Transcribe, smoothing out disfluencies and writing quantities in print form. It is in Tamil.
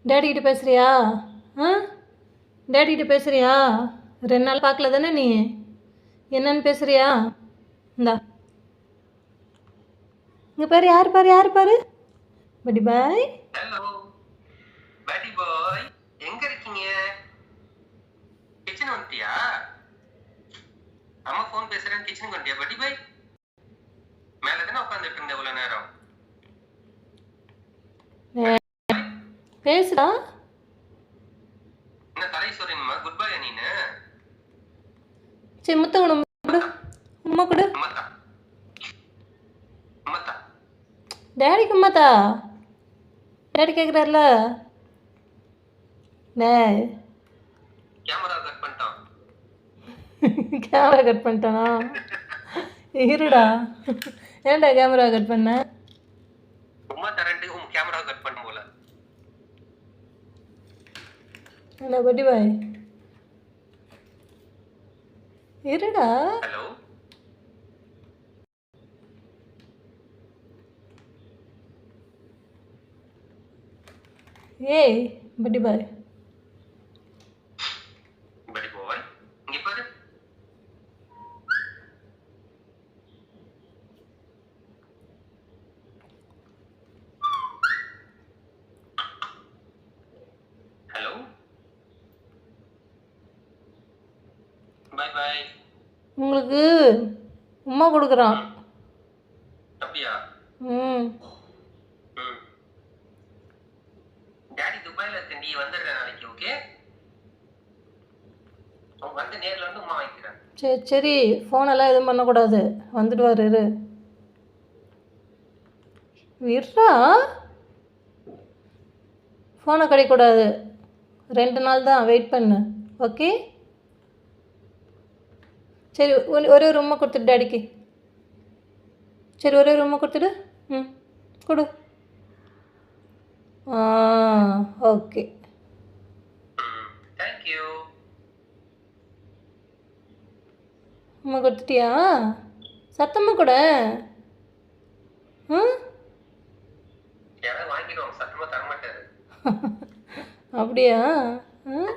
டேடி கிட்ட பேசுறியா? ஆ டேடி கிட்ட பேசுறியா? 2 நாள் பார்க்கல தானே நீ? என்னன்னு பேசுறியா? இந்தா இங்கே பாரு, யார் பாரு பட்டி பாய். ஹலோ பேட்டி பாய், எங்க இருக்கீங்க? கிச்சன் வந்துட்டியா? அம்மா ஃபோன் பேசுறேன், கிச்சனுக்கு வந்துட்டியா பேட்டி பாய்? மேல தானே உட்காந்துட்டு இருந்த இவ்வளவு நேரம். பேசுடா. என்ன தலை சொல்றீங்கம்மா? குட் பாய் நீனு. சரி முத்தம் கொடு, உம்மா கொடு. அம்மத்தா அம்மத்தா டேடிக்கு உம்மாத்தா. டேடி கேட்குறாருல. டேய் கேமரா கட் பண்ணிட்டான். கேமரா கட் பண்ணிட்டானா? இருடா, ஏன்டா கேமரா கட் பண்ண? உமா தரண்டு உன் கேமரா கட் பண்ண போல. என்ன பட்டி பாய், இருடா. ஹலோ ஏய் பட்டி பாய், பேட்டி பாய் இங்க பாரு. Hello bye bye. உங்களுக்கு உம்மா கொடுக்குறான். அப்படியா? ம் டாடி துபாயில இருக்கேன், நீ வந்துடுற நாளைக்கு. ஓகே, அவங்க வந்து நேர்ல வந்து உமா வாங்கிக்கிறேன். சரி சரி, ஃபோனெல்லாம் எதுவும் பண்ணக்கூடாது, வந்துடுவார். இருடா, ஃபோனை கிடைக்கூடாது, 2 நாள் தான் வெயிட் பண்ணு. ஓகே சரி, ஒரே ஒரு உம்மை கொடுத்துட்டு டாடிக்கு. சரி ஒரே ஒரு உம்மை கொடுத்துடு. ம் கொடு. ஓகே. தேங்க்யூ. உம்மை கொடுத்துட்டியா? சத்தமாக கூட. ம் யாராவது வாங்கிடுவாங்க, சத்தமா தர மாட்டாரு. அப்படியா? ம்